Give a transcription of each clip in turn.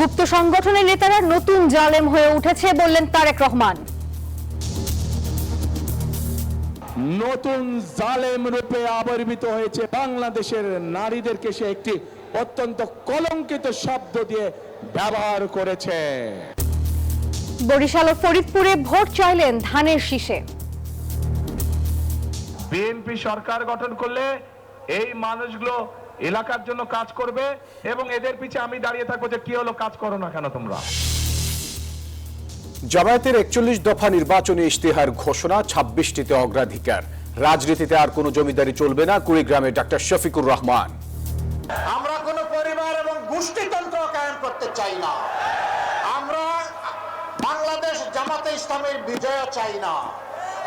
গুপ্ত সংগঠনের নেতারা নতুন জালেম হয়ে উঠেছে বললেন তারেক রহমান। নতুন জালেম রূপে আবির্ভূত হয়েছে বাংলাদেশের নারীদেরকে সে একটি অত্যন্ত কলঙ্কিত শব্দ দিয়ে ব্যবহার করেছে। বরিশাল ও ফরিদপুরে ভোট চাইলেন ধানের শীষে। বিএনপি সরকার গঠন করলে এই মানুষগুলো এলাকার জন্য কাজ করবে এবং এদের পিছে আমি দাঁড়িয়ে থাকবো যে কি হলো, কাজ করো না কেন তোমরা। জামায়াতের 41 দফা নির্বাচনী ইশতেহার ঘোষণা, 26টিতে অগ্রাধিকার। রাজনীতিতে আর কোনো জমিদারি চলবে না, কুড়িগ্রামে ডাক্তার শফিকুর রহমান। আমরা কোনো পরিবার এবং গোষ্ঠীতন্ত্র কায়েম করতে চাই না। আমরা বাংলাদেশ জামাতে ইসলামের বিজয় চাই না,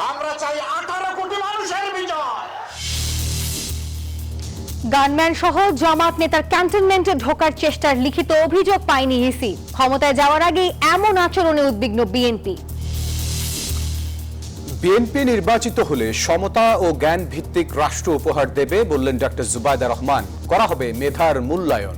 আমরা চাই 18 কোটি মানুষের বিজয়। গানম্যান সহ জামাত নেতার ক্যান্টনমেন্টে ঢোকার চেষ্টার লিখিত অভিযোগ পায়নি ইসি। ক্ষমতায় যাওয়ার আগেই এমন আচরণে উদ্বিগ্ন বিএনপি। বিএনপি নির্বাচিত হলে সমতা ও জ্ঞান ভিত্তিক রাষ্ট্র উপহার দেবে বললেন ডাক্তার জুবাইদা রহমান। করা হবে মেধার মূল্যায়ন।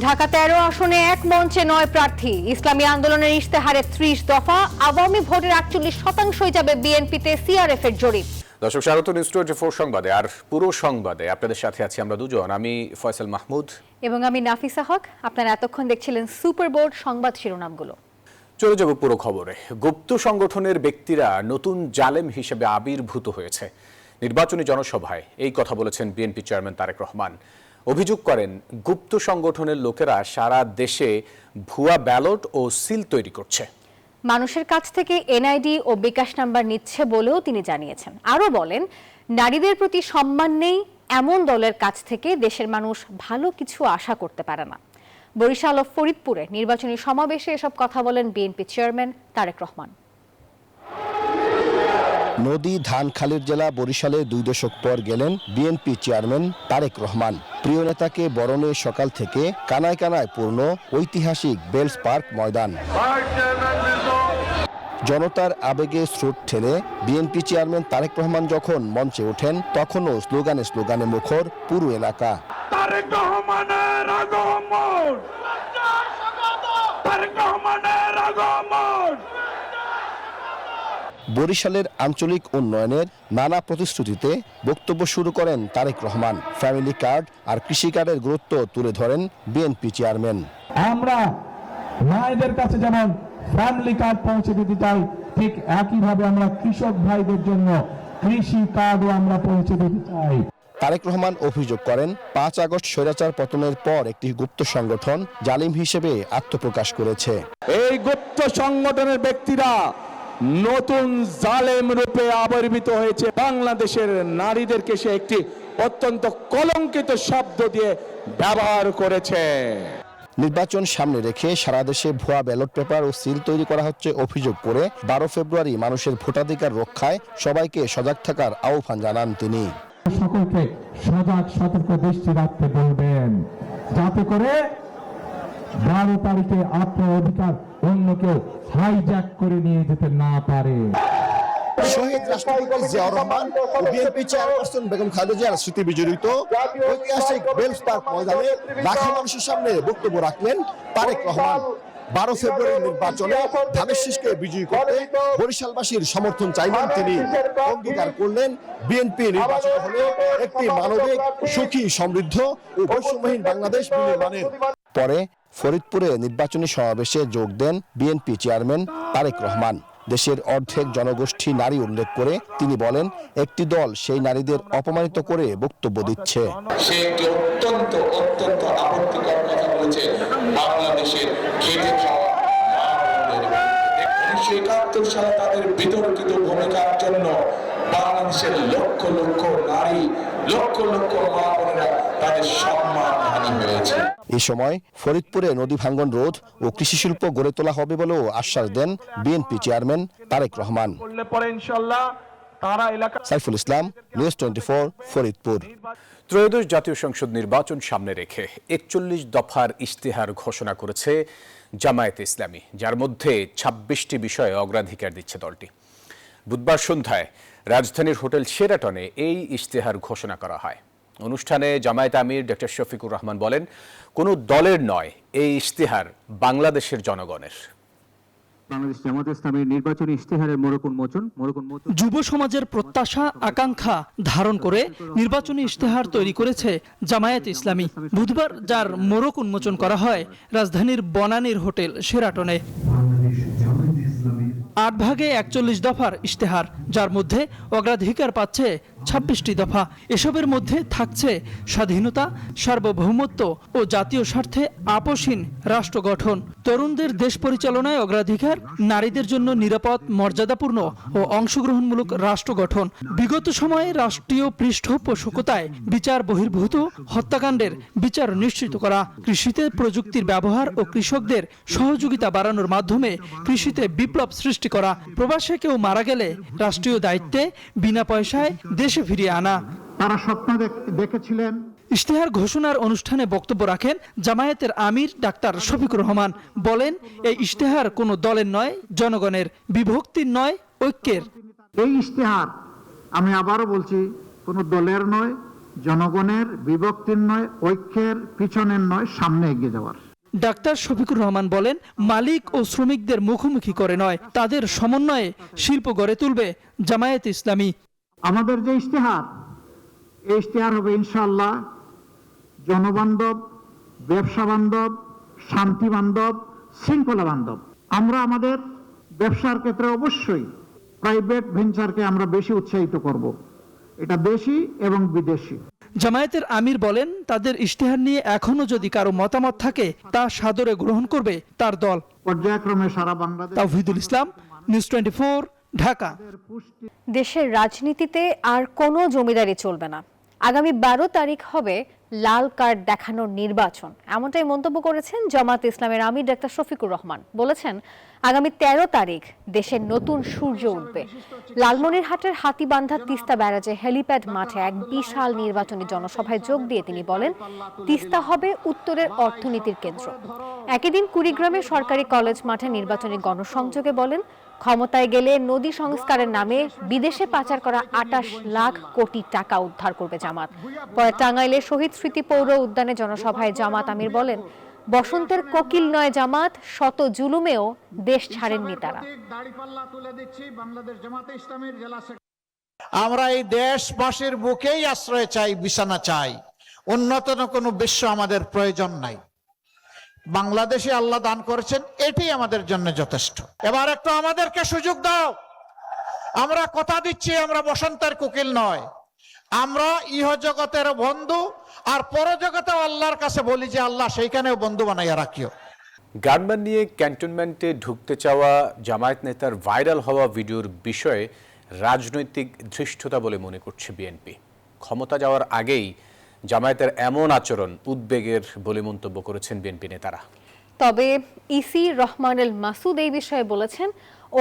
ঢাকা 13 আসনে এক মঞ্চে 9 প্রার্থী। ইসলামী আন্দোলনের ইশতেহারে 30 দফা, আওয়ামী ভোটের 48% যাবে বিএনপিতে, সিআরএফ এর জরিপ। দর্শক স্বাগত নিউজ 24 সংবাদে। আর পুরো সংবাদে আপনাদের সাথে আছি আমরা দুজন, আমি ফয়সাল মাহমুদ এবং আমি নাফিসা হক। আপনারা এতক্ষণ দেখছিলেন সুপার বোর্ড সংবাদ শিরোনামগুলো। চলে যাব পুরো খবরে। গুপ্ত সংগঠনের ব্যক্তিরা নতুন জালেম হিসেবে আবির্ভূত হয়েছে। নির্বাচনী জনসভায় এই কথা বলেছেন বিএনপি চেয়ারম্যান তারেক রহমান। অভিযোগ করেন গুপ্ত সংগঠনের লোকেরা সারা দেশে ভুয়া ব্যালট ও সিল তৈরি করছে। মানুষের কাছ থেকে এনআইডি ও বিকাশ নাম্বার নিচ্ছে বলেও তিনি জানিয়েছেন। আরও বলেন, নারীদের প্রতি সম্মান নেই এমন দলের কাছ থেকে দেশের মানুষ ভালো কিছু আশা করতে পারে না। বরিশাল ও ফরিদপুরে নির্বাচনী সমাবেশে এসব কথা বলেন বিএনপি চেয়ারম্যান তারেক রহমান। নদী ধানখালীর জেলা বরিশালে 2 দশক পর গেলেন বিএনপি চেয়ারম্যান তারেক রহমান। প্রিয় নেতাকে বরণে সকাল থেকে কানায় কানায় পূর্ণ ঐতিহাসিক বেলস পার্ক ময়দান। জনতার আবেগে স্রোত ঠেলে বিএনপি চেয়ারম্যান তারেক রহমান যখন মঞ্চে ওঠেন তখনও স্লোগানে স্লোগানে মুখর পুরো এলাকা। তারেক রহমানের আগমন, তারেক রহমানের আগমন। বরিশালের আঞ্চলিক উন্নয়নের নানা প্রতিশ্রুতিতে বক্তব্য শুরু করেন তারেক রহমান। ফ্যামিলি কার্ড আর কৃষি কার্ডের গুরুত্ব তুলে ধরেন বিএনপি চেয়ারম্যান। আমরা মায়েদের কাছে যেমন ফ্যামিলি কার্ড পৌঁছে দিতে চাই, ঠিক একইভাবে আমরা কৃষক ভাইদের জন্য কৃষি কার্ডও আমরা পৌঁছে দিতে চাই। তারেক রহমান অভিযোগ করেন 5 আগস্ট স্বৈরাচার পতনের পর একটি গুপ্ত সংগঠন জালিম হিসেবে আত্মপ্রকাশ করেছে। এই গুপ্ত সংগঠনের ব্যক্তিরা নতুন জালেম রূপে আবির্ভূত হয়েছে বাংলাদেশের নারীদেরকে সে একটি অত্যন্ত কলঙ্কিত শব্দ দিয়ে ব্যবহার করেছে। নির্বাচন সামনে রেখে সারা দেশে ভুয়া ব্যালট পেপার ও সিল তৈরি করা হচ্ছে অভিযোগ করে 12 ফেব্রুয়ারি মানুষের ভোটাধিকার রক্ষায় সবাইকে সজাগ থাকার আহ্বান জানান তিনি। সকলকে সজাগ সতর্ক দৃষ্টি রাখতে বলবেন, যাতে করে 12 তারিখে আপনার অধিকার অন্য কেউ হাইজ্যাক করে নিয়ে যেতে না পারে। শহীদ রাষ্ট্রপতি জিয়াউর রহমান ও বিএনপি চেয়ারপারসন বেগম খালেদা জিয়ার স্মৃতি বিজড়িত ঐতিহাসিক বেলস পার্ক ময়দানে লাখো মানুষের সামনে বক্তব্য রাখলেন তারেক রহমান। 12 ফেব্রুয়ারি নির্বাচনে ধানের শীষকে বিজয়ী করতে বরিশালবাসীর সমর্থন চাইলেন তিনি। অঙ্গীকার করলেন বিএনপি নির্বাচিত হলে একটি মানবিক, সুখী, সমৃদ্ধ ও বৈষম্যহীন বাংলাদেশ বিনির্মাণের। পরে ফরিদপুরে নির্বাচনী সমাবেশে যোগ দেন বিএনপি চেয়ারম্যান তারেক রহমান। দেশের অর্ধেক জনগোষ্ঠী নারী উল্লেখ করে তিনি বলেন, একটি দল সেই নারীদের অপমানিত করে বক্তব্য দিচ্ছে। সে একটি অত্যন্ত অত্যন্ত আপত্তিকর কথা বলেছে বাংলাদেশের খেটে খাওয়া মা বোনদের। 1971 সালে তাদের বিতর্কিত ভূমিকার জন্য বাংলাদেশের লক্ষ লক্ষ নারী, লক্ষ লক্ষ মা বোনেরা তাদের সম্মান হানি হয়েছে। এই সময় ফরিদপুরে নদী ভাঙ্গন রোধ ও কৃষি শিল্প গড়ে তোলা হবে বলেও আশ্বাস দেন BNP chairman Tarique Rahman. Saiful Islam, news 24, Faridpur. ত্রয়োদশ জাতীয় সংসদ নির্বাচন সামনে রেখে 41 দফার ইশতেহার ঘোষণা করেছে জামায়াতে ইসলামী, যার মধ্যে 26টি বিষয়ে অগ্রাধিকার দিচ্ছে দলটি। বুধবার সন্ধ্যায় রাজধানীর হোটেল শেরাটনে এই ইশতেহার ঘোষণা করা হয়। অনুষ্ঠানে জামায়াত আমির ডক্টর শফিকুর রহমান বলেন, কোনো দলের নয়, এই ইশতেহার বাংলাদেশের জনগণের। বাংলাদেশ জামায়াত ইসলামের নির্বাচনী ইশতেহারের মোড়ক উন্মোচন যুব সমাজের প্রত্যাশা আকাঙ্ক্ষা ধারণ করে নির্বাচনী ইশতেহার তৈরি করেছে জামায়াত ইসলামী। বুধবার যার মোড়ক উন্মোচন করা হয় রাজধানীর বনানীর হোটেল শেরাটনে। 8 ভাগে 41 দফার ইশতেহার, যার মধ্যে অগ্রাধিকার পাচ্ছে 26টি দফা। এসবের মধ্যে থাকছে স্বাধীনতা, সার্বভৌমত্ব ও জাতীয় স্বার্থে আপোষহীন রাষ্ট্র গঠন, তরুণদের দেশ পরিচালনায় অগ্রাধিকার, নারীদের জন্য নিরাপদ, মর্যাদাপূর্ণ ও অংশগ্রহণমূলক রাষ্ট্র গঠন, বিগত সময়ে রাষ্ট্রীয় পৃষ্ঠপোষকতায় বিচার বহির্ভূত হত্যাকাণ্ডের বিচার নিশ্চিত করা, কৃষিতে প্রযুক্তির ব্যবহার ও কৃষকদের সহযোগিতা বাড়ানোর মাধ্যমে কৃষিতে বিপ্লব সৃষ্টি করা, প্রবাসে কেউ মারা গেলে রাষ্ট্রীয় দায়িত্বে বিনা পয়সায় দেশে ফিরিয়ে আনা। তারা স্বপ্ন দেখেছিলেন। ইশতেহার ঘোষণার অনুষ্ঠানে বক্তব্য রাখেন জামায়াতের আমির ডাক্তার শফিকুর রহমান। বলেন, এই ইশতেহার কোনো দলের নয়, জনগণের, বিভক্তির নয়, ঐক্যের। এই ইশতেহার, আমি আবারও বলছি, কোনো দলের নয়, জনগণের, বিভক্তির নয়, ঐক্যের, পিছনের নয়, সামনে এগিয়ে যাওয়ার। ডাক্তার শফিকুর রহমান বলেন, মালিক ও শ্রমিকদের মুখোমুখি করে নয়, তাদের সমন্বয়ে শিল্প গড়ে তুলবে জামায়াত ইসলামী। আমাদের যে ইশতেহার, এই ইশতেহার হবে ইনশাআল্লাহ জনবান্ধব, ব্যবসা বান্ধব, শান্তি বান্ধব, শৃঙ্খলা বান্ধব। আমরা আমাদের ব্যবসার ক্ষেত্রে অবশ্যই প্রাইভেট ভেঞ্চারকে আমরা বেশি উৎসাহিত করব, এটা দেশি এবং বিদেশি। জামায়াতের আমির বলেন, তাদের ইশতেহার নিয়ে এখনো যদি কারো মতামত থাকে তা সাদরে গ্রহণ করবে তার দল। পর্যায়ক্রমে সারা বাংলাদেশ। তাওহিদুল ইসলাম, নিউজ 24, ঢাকা। দেশের রাজনীতিতে আর কোনো জমিদারি চলবে না। আগামী 12 তারিখ হবে লাল কার্ড দেখানোর নির্বাচন, এমনটাই মন্তব্য করেছেন জামায়াত ইসলামের আমির ডাক্তার শফিকুর রহমান। বলেছেন, আগামী 13 তারিখ দেশের নতুন সূর্য উঠবে। লালমনিরহাটের হাতিবান্ধা তিস্তা ব্যারাজে হেলিপ্যাড মাঠে এক বিশাল নির্বাচনী জনসভায় যোগ দিয়ে তিনি বলেন, তিস্তা হবে উত্তরের অর্থনীতির কেন্দ্র। একই দিন কুড়িগ্রামের সরকারি কলেজ মাঠে নির্বাচনী গণসংযোগে বলেন, ক্ষমতায় গেলে নদী সংস্কারের নামে বিদেশে পাচার করা 28 লাখ কোটি টাকা উদ্ধার করবে জামাত। পরে টাঙ্গাইলের শহীদ স্মৃতি পৌর উদ্যানে জনসভায় জামাত আমির বলেন, বসন্তের কোকিল নয় জামাত, শত জুলুমেও দেশ ছাড়েননি তারা। আমরা এই দেশবাসীর বুকেই আশ্রয় চাই, বিছানা চাই, উন্নত কোনো বিশ্ব আমাদের প্রয়োজন নাই। বাংলাদেশে আল্লাহ দান করেছেন, এটাই আমাদের জন্য যথেষ্ট। এবার একটু আমাদেরকে সুযোগ দাও। আমরা কথা দিচ্ছি, আমরা বসন্তের কোকিল নয়, আমরা ইহ জগতের বন্ধু, আর পরজগতেও আল্লাহর কাছে বলি যে আল্লাহ সেইখানেও বন্ধু বানাইয়া রাখিও। গানবান নিয়ে ক্যান্টনমেন্টে ঢুকতে চাওয়া জামায়াত নেতার ভাইরাল হওয়া ভিডিওর বিষয়ে রাজনৈতিক ধৃষ্টতা বলে মনে করছে বিএনপি। ক্ষমতা যাওয়ার আগেই জামায়াতের এমন আচরণ উদ্বেগের বলে মন্তব্য করেছেন বিএনপি নেতারা। তবে ইসি রহমানুল মাসুদ এই বিষয়ে বলেছেন,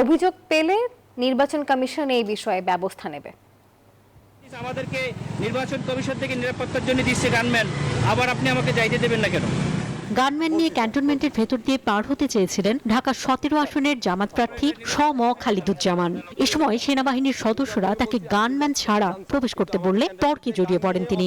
অভিযোগ পেলে নির্বাচন কমিশন এই বিষয়ে ব্যবস্থা নেবে। আমাদেরকে নির্বাচন কমিশন থেকে নিরাপত্তার জন্য দিচ্ছে গানম্যান, আবার আপনি আমাকে যাইতে দেবেন না কেন? গানম্যান নিয়ে ক্যান্টনমেন্টের ভেতর দিয়ে পার হতে চেয়েছিলেন ঢাকা 17 আসনের জামাত প্রার্থী শ.ম. খালিদুজ্জামান। এ সময় সেনাবাহিনীর সদস্যরা তাকে গানম্যান ছাড়া প্রবেশ করতে বললে তর্কে জড়িয়ে পড়েন তিনি।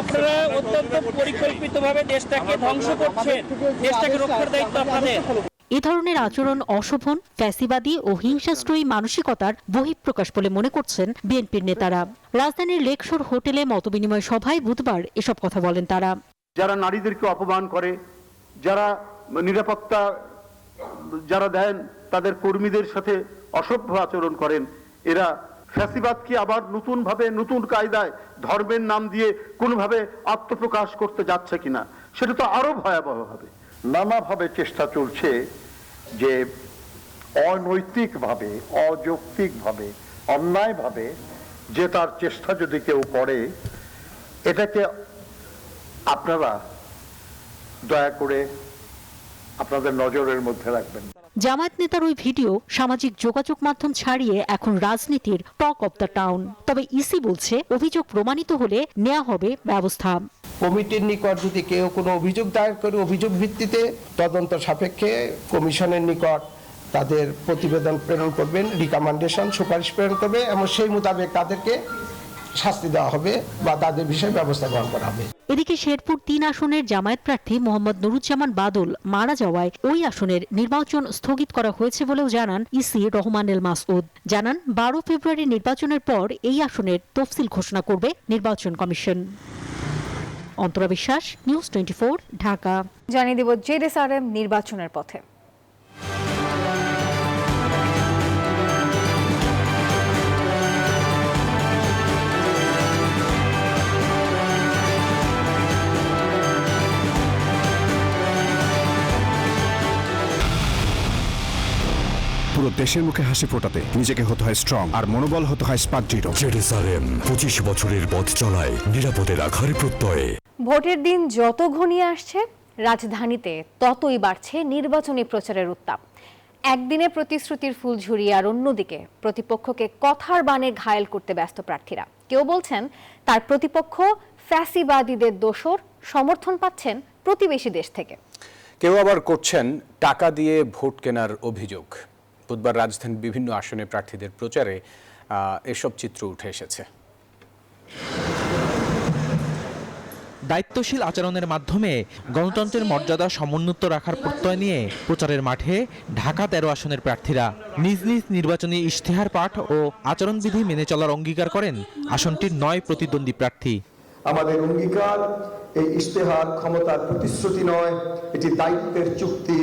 আপনারা অত্যন্ত পরিকল্পিতভাবে দেশটাকে ধ্বংস করছেন, দেশটাকে রক্ষার দায়িত্ব আপনাদের। এ ধরনের আচরণ অশোভন, ফ্যাসিবাদী ও হিংসাত্মক মানসিকতার বহিঃপ্রকাশ বলে মনে করছেন বিএনপির নেতারা। রাজধানীর লেকশোর হোটেলে মতবিনিময় সভায় বুধবার এসব কথা বলেন তারা। যারা নারীদেরকে অপমান করে, যারা নিরাপত্তা যারা দেন, তাদের কর্মীদের সাথে অসভ্য আচরণ করেন, এরা ফ্যাসিবাদকে আবার নতুনভাবে নতুন কায়দায় ধর্মের নাম দিয়ে কোনোভাবে আত্মপ্রকাশ করতে যাচ্ছে কিনা, সেটা তো আরো ভয়াবহ হবে। নানাভাবে চেষ্টা চলছে যে অনৈতিকভাবে, অযৌক্তিকভাবে, অন্যায়ভাবে যে তার চেষ্টা যদি কেউ করে, এটাকে আপনারা দয়া করে আপনাদের নজরের মধ্যে রাখবেন। জামায়াত নেতার ওই ভিডিও সামাজিক যোগাযোগ মাধ্যম ছাড়িয়ে এখন রাজনীতির টক অব দ্য টাউন। তবে ইসি বলছে, অভিযোগ প্রমাণিত হলে নেওয়া হবে ব্যবস্থা। কমিটির নিকট যদি কেউ কোনো অভিযোগ দায়ের করে, অভিযোগ ভিত্তিতে তদন্ত সাপেক্ষে কমিশনের নিকট তাদের প্রতিবেদন প্রেরণ করবেন, রিকমেন্ডেশন সুপারিশ প্রেরণ করবে এবং সেই মোতাবেক তাদেরকে শাস্তি দেওয়া হবে বা তাদের বিষয়ে ব্যবস্থা গ্রহণ করা হবে। এদিকে শেরপুর ৩ আসনের জামায়াত প্রার্থী মোহাম্মদ নুরুজ্জামান বাদল মারা যাওয়ায় ওই আসনের নির্বাচন স্থগিত করা হয়েছে বলেও জানান ইসি রহমান এল মাসউদ। জানান ১২ ফেব্রুয়ারি নির্বাচনের পর এই আসনের তফসিল ঘোষণা করবে নির্বাচন কমিশন। অন্তরা বিশ্বাস, নিউজ 24, ঢাকা। জানিয়ে দেব জেডএসআরএম নির্বাচনের পথে। পুরো দেশের মুখে হাসি ফোটাতে নিজেকে হতে হয় স্ট্রং আর মনোবল হতে হয় স্পার্ক জিরো। জেডএসআরএম 25 বছরের পথ চলায় নিরাপদে রাখার প্রত্যয়ে। ভোটের দিন যত ঘনিয়ে আসছে রাজধানীতে ততই বাড়ছে নির্বাচনী প্রচারের উত্তাপ। একদিনে প্রতিশ্রুতির ফুলঝুরি আর অন্যদিকে প্রতিপক্ষকে কথার বাণে ঘায়েল করতে ব্যস্ত প্রার্থীরা। কেউ বলছেন তার প্রতিপক্ষ ফ্যাসিবাদীদের দোসর, সমর্থন পাচ্ছেন প্রতিবেশী দেশ থেকে। কেউ আবার করছেন টাকা দিয়ে ভোট কেনার অভিযোগ। বুধবার রাজধানীর বিভিন্ন আসনে প্রার্থীদের প্রচারে এসব চিত্র উঠে এসেছে। দায়িত্বশীল আচরণের মাধ্যমে গণতন্ত্রের মর্যাদা সমুন্নত রাখার প্রত্যয় নিয়ে প্রচারের মাঠে ঢাকা 13 আসনের প্রার্থীরা নিজ নিজ নির্বাচনী ইশতেহার পাঠ ও আচরণবিধি মেনে চলার অঙ্গীকার করেন আসনটির 9 প্রতিদ্বন্দ্বী প্রার্থী। আমাদের অঙ্গীকার এই ইশতেহার ক্ষমতার প্রতিশ্রুতি নয়, এটি দায়িত্বের চুক্তি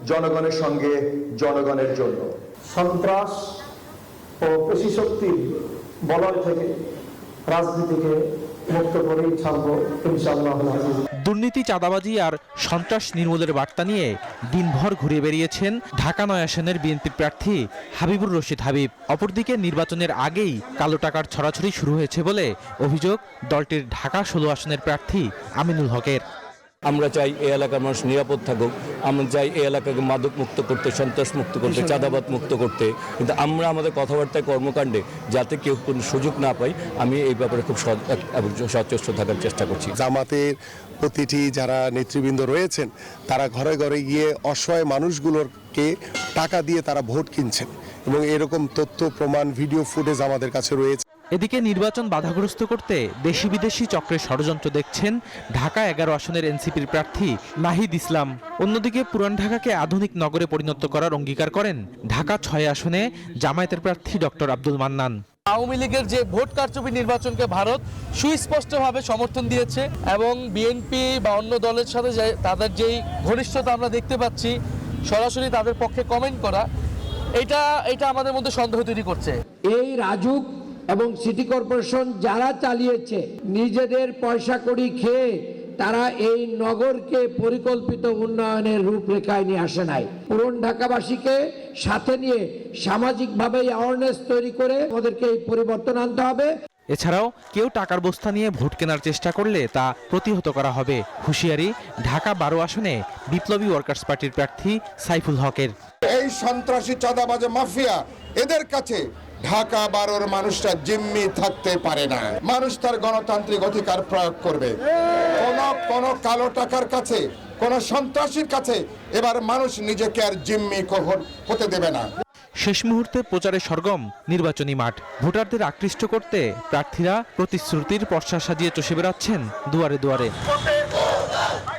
জনগণের সঙ্গে, জনগণের জন্য। সন্ত্রাস ও পেশিশক্তির বলয় থেকে রাজনীতিকে মুক্ত করেই ছাড়বো ইনশাআল্লাহ। দুর্নীতি, চাঁদাবাজি আর সন্ত্রাস নির্মূলের বার্তা নিয়ে দিনভর ঘুরে বেরিয়েছেন ঢাকা 9 আসনের বিএনপি প্রার্থী হাবিবুর রশিদ হাবিব। অপরদিকে নির্বাচনের আগেই কালো টাকার ছড়াছড়ি শুরু হয়েছে বলে অভিযোগ দলটির ঢাকা 16 আসনের প্রার্থী আমিনুল হকের। আমরা চাই এই এলাকার মানুষ নিরাপদ থাকুক, আমরা চাই এই এলাকাকে মাদক মুক্ত করতে, সন্ত্রাস মুক্ত করতে, চাঁদাবাদ মুক্ত করতে, কিন্তু আমরা আমাদের কথাবার্তায় কর্মকাণ্ডে যাতে কেউ কোনো সুযোগ না পাই, আমি এই ব্যাপারে খুব সচেষ্ট থাকার চেষ্টা করছি। জামাতের প্রতিটি যারা নেতৃবৃন্দ রয়েছেন তারা ঘরে ঘরে গিয়ে অসহায় মানুষগুলোকে টাকা দিয়ে তারা ভোট কিনছেন এবং এরকম তথ্য প্রমাণ ভিডিও ফুটেজ আমাদের কাছে রয়েছে। এদিকে নির্বাচন বাধাগ্রস্ত করতে দেশি বিদেশি চক্রের ষড়যন্ত্র দেখছেন ঢাকা 11 আসনের এনসিপির প্রার্থী নাহিদ ইসলাম। অন্যদিকে পুরান ঢাকাকে আধুনিক নগরে পরিণত করার অঙ্গীকার করেন ঢাকা 6 আসনে জামায়াতের প্রার্থী ডক্টর আব্দুল মান্নান। আওয়ামী লীগের যে ভোট কারচুপি নির্বাচনকে ভারত সুস্পষ্টভাবে সমর্থন দিয়েছে এবং বিএনপি বা অন্য দলের সাথে তাদের যেই ঘনিষ্ঠতা আমরা দেখতে পাচ্ছি, সরাসরি তাদের পক্ষে কমেন্ট করা, এটা আমাদের মধ্যে সন্দেহ তৈরি করছে। এই রাজুক এবং সিটি কর্পোরেশন যারা চালিয়েছে নিজেদের পয়সা কড়ি খেয়ে তারা এই নগরকে পরিকল্পিত উন্নয়নের রূপরেখায় নিয়ে আসে নাই। পুরান ঢাকাবাসীকে সাথে নিয়ে সামাজিকভাবে অ্যাওয়ারনেস তৈরি করে আমাদেরকে এই পরিবর্তন আনতে হবে। এছাড়াও কেউ টাকার বস্তা নিয়ে ভোট কেনার চেষ্টা করলে তা প্রতিহত করা হবে, হুঁশিয়ারি ঢাকা 12 আসনে বিপ্লবী ওয়ার্কার্স পার্টির প্রার্থী সাইফুল হকের। এই সন্ত্রাসী চাঁদাবাজ মাফিয়া, এদের কাছে ঢাকা 12-র মানুষরা জিম্মি থাকতে পারে না। মানুষ তার গণতান্ত্রিক অধিকার প্রয়োগ করবে। কোন কালো টাকার কাছে, কোন সন্ত্রাসীর কাছে এবার মানুষ নিজেকে আর জিম্মি হতে দেবে না। শেষ মুহূর্তে প্রচারে সরগম নির্বাচনী মাঠ। ভোটারদের আকৃষ্ট করতে প্রার্থীরা প্রতিশ্রুতির পর্চা সাজিয়ে চষে বেড়াচ্ছেন দুয়ারে দুয়ারে।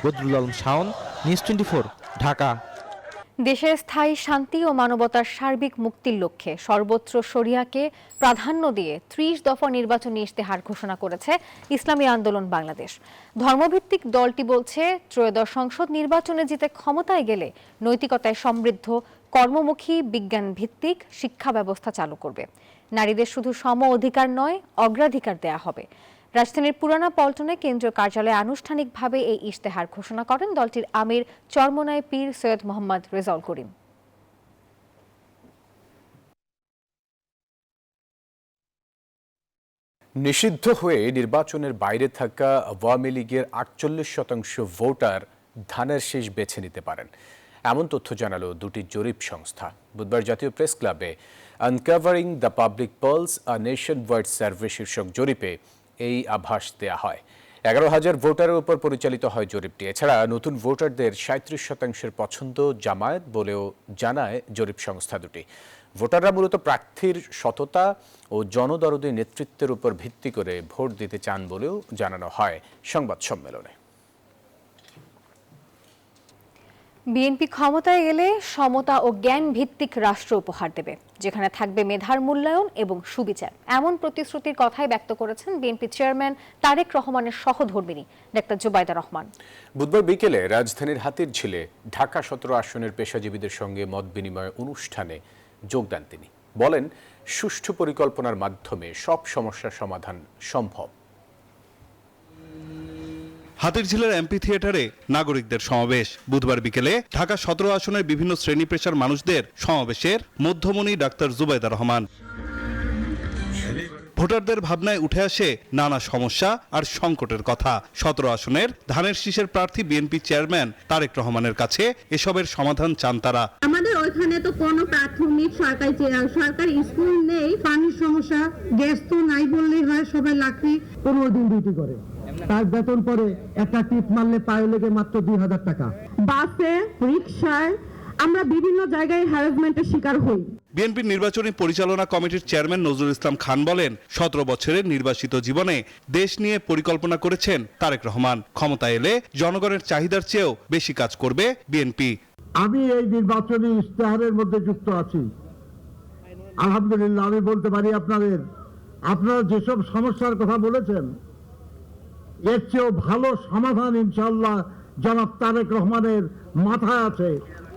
বদরুল আলম শাওন, নিউজ 24, ঢাকা। দেশের স্থায়ী শান্তি ও মানবতার সার্বিক মুক্তির লক্ষ্যে সর্বত্র শরিয়াকে প্রাধান্য দিয়ে 30 দফা নির্বাচনী ইশতেহার ঘোষণা করেছে ইসলামী আন্দোলন বাংলাদেশ। ধর্মভিত্তিক দলটি বলছে, ত্রয়োদশ সংসদ নির্বাচনে জিতে ক্ষমতায় গেলে নৈতিকতায় সমৃদ্ধ, কর্মমুখী, বিজ্ঞান ভিত্তিক শিক্ষা ব্যবস্থা চালু করবে। নারীদের শুধু সম অধিকার নয়, অগ্রাধিকার দেয়া হবে। রাজধানীর পুরানা পল্টনে কেন্দ্রীয় কার্যালয়ে আনুষ্ঠানিকভাবে এই ইশতেহার ঘোষণা করেন দলটির আমির চরমোনাই পীর সৈয়দ মোহাম্মদ রেজাউল করিম। নিষিদ্ধ হয়ে নির্বাচনের বাইরে থাকা আওয়ামী লীগের 48% ভোটার ধানের শীষ বেছে নিতে পারেন, এমন তথ্য জানালো দুটি জরিপ সংস্থা। বুধবার জাতীয় প্রেস ক্লাবে uncovering the public pulse, a nationwide survey শীর্ষক জরিপে এই আভাস দেয়া হয়। 11,000 ভোটারের উপর পরিচালিত হয় জরিপটি। এছাড়া নতুন ভোটারদের 37% পছন্দ জামায়াত বলেও জানায় জরিপ সংস্থা দুটি। ভোটাররা মূলত প্রার্থীর সততা ও জনদরদী নেতৃত্বের উপর ভিত্তি করে ভোট দিতে চান বলেও জানানো হয় সংবাদ সম্মেলনে। বিএনপি ক্ষমতায় এলে সমতা ও জ্ঞান ভিত্তিক রাষ্ট্র উপহার দেবে, যেখানে থাকবে মেধার মূল্যায়ন এবং সুবিচার। এমন প্রতিশ্রুতির কথাই ব্যক্ত করেছেন বিএনপি চেয়ারম্যান তারেক রহমানের সহধর্মিণী ডাক্তার জুবাইদা রহমান। বুধবার বিকেলে রাজধানীর হাতিরঝিলে ঢাকা 17 আসনের পেশাজীবীদের সঙ্গে মত বিনিময় অনুষ্ঠানে যোগ দেন তিনি। বলেন, সুষ্ঠু পরিকল্পনার মাধ্যমে সব সমস্যার সমাধান সম্ভব। হাতিরঝিলের এমপি থিয়েটারে নাগরিকদের সমাবেশ। বুধবার বিকেলে ঢাকা 17 আসনের বিভিন্ন শ্রেণী পেশার মানুষদের সমাবেশের মধ্যমণি ডাক্তার জুবাইদা রহমান। ভোটারদের ভাবনায় উঠে আসে নানা সমস্যা আর সংকটের কথা। 17 আসনের ধানের শীষের প্রার্থী বিএনপি চেয়ারম্যান তারেক রহমানের কাছে এসবের সমাধান চান তারা। আমাদের ওইখানে তো কোনো প্রাথমিক সরকারি স্কুল নেই, পানির সমস্যা, গ্যাস তো নাই বললেই হয়, সবাই লাকড়ি 15 দিন ডিউটি করে, তার বেতন পরে একটা টিপ মারলে পায়ে লেগে মাত্র 2000 টাকা। বাসে, রিকশায় আমরা বিভিন্ন জায়গায় হ্যারাসমেন্টের শিকার হই। বিএনপির নির্বাচনী পরিচালনা কমিটির চেয়ারম্যান নজরুল ইসলাম খান বলেন, 17 বছরের নির্বাসিত জীবনে দেশ নিয়ে পরিকল্পনা করেছেন তারেক রহমান। ক্ষমতা এলে জনগণের চাহিদার চেয়েও বেশি কাজ করবে বিএনপি। আমি এই নির্বাচনী ইশতেহারের মধ্যে যুক্ত আছি। আলহামদুলিল্লাহ আমি বলতে পারি আপনারা যেসব সমস্যার কথা বলেছেন এর চেয়েও ভালো সমাধান ইনশাআল্লাহ জনাব তারেক রহমানের মাথায় আছে,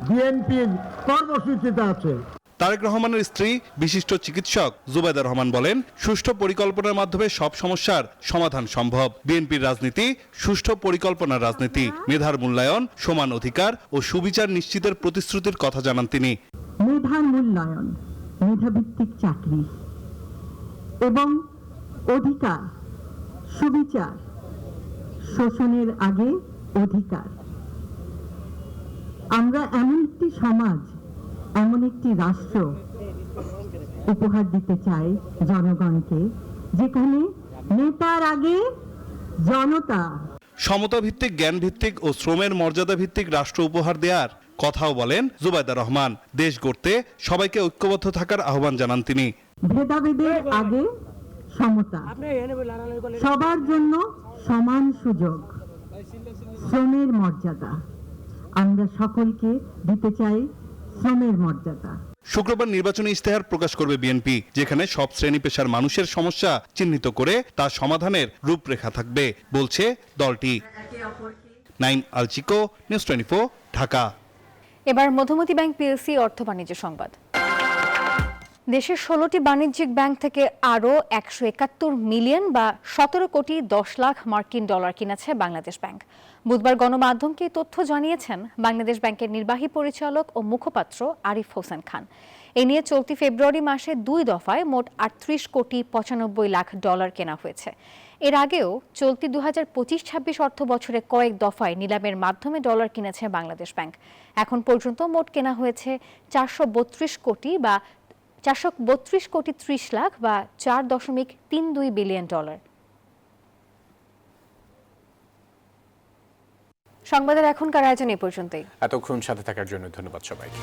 বিএনপির কর্মসূচিতে আছে। তারেক রহমানের স্ত্রী বিশিষ্ট চিকিৎসক জুবাইদা রহমান বলেন, সুষ্ঠু পরিকল্পনার মাধ্যমে সব সমস্যার সমাধান সম্ভব। বিএনপির রাজনীতি সুষ্ঠু পরিকল্পনার রাজনীতি। মেধার মূল্যায়ন, সমান অধিকার ও সুবিচার নিশ্চিতের প্রতিশ্রুতির কথা জানান তিনি। মেধার মূল্যায়ন, মেধাভিত্তিক চাকরি এবং অধিকার, সুবিচার, শোষণের আগে অধিকার। আমরা এমন একটি সমাজ, এমন একটি রাষ্ট্র উপহার দিতে চাই জনগণকে, যেখানে নেতার আগে জনতা। সমতা ভিত্তিক, জ্ঞান ভিত্তিক ও শ্রমের মর্যাদা ভিত্তিক রাষ্ট্র উপহার দেওয়ার কথাও বলেন জুবাইদা রহমান। দেশ গড়তে সবাইকে ঐক্যবদ্ধ থাকার আহ্বান জানান তিনি। ভেদাভেদের আগে সমতা, সবার জন্য সমান সুযোগ, শ্রমের মর্যাদা। আমরা সকলকে দিতে চাই শ্রমের মর্যাদা। শুক্রবার নির্বাচনী ইশতেহার প্রকাশ করবে বিএনপি, যেখানে সব শ্রেণী পেশার মানুষের সমস্যা চিহ্নিত করে তা সমাধানের রূপরেখা থাকবে বলছে দলটি। নাইম আলচিকো, নিউজ 24, ঢাকা। এবার মধুমতি ব্যাংক পিএলসি অর্থ বাণিজ্য সংবাদ। দেশের 16টি বাণিজ্যিক ব্যাংক থেকে আরও 171 মিলিয়ন বা 17 কোটি 10 লাখ মার্কিন ডলার কিনেছে বাংলাদেশ ব্যাংক। বুধবার গণমাধ্যমকে এই তথ্য জানিয়েছেন বাংলাদেশ ব্যাংকের নির্বাহী পরিচালক ও মুখপাত্র আরিফ হোসেন খান। এ নিয়ে চলতি ফেব্রুয়ারি মাসে 2 দফায় মোট 38 কোটি 95 লাখ ডলার কেনা হয়েছে। এর আগেও চলতি 2025-26 অর্থ বছরে কয়েক দফায় নিলামের মাধ্যমে ডলার কিনেছে বাংলাদেশ ব্যাংক। এখন পর্যন্ত মোট কেনা হয়েছে 432 কোটি 30 লাখ বা 4.32 বিলিয়ন ডলার। সংবাদের এখনকার আয়োজন এ পর্যন্তই। এতক্ষণ সাথে থাকার জন্য ধন্যবাদ সবাইকে।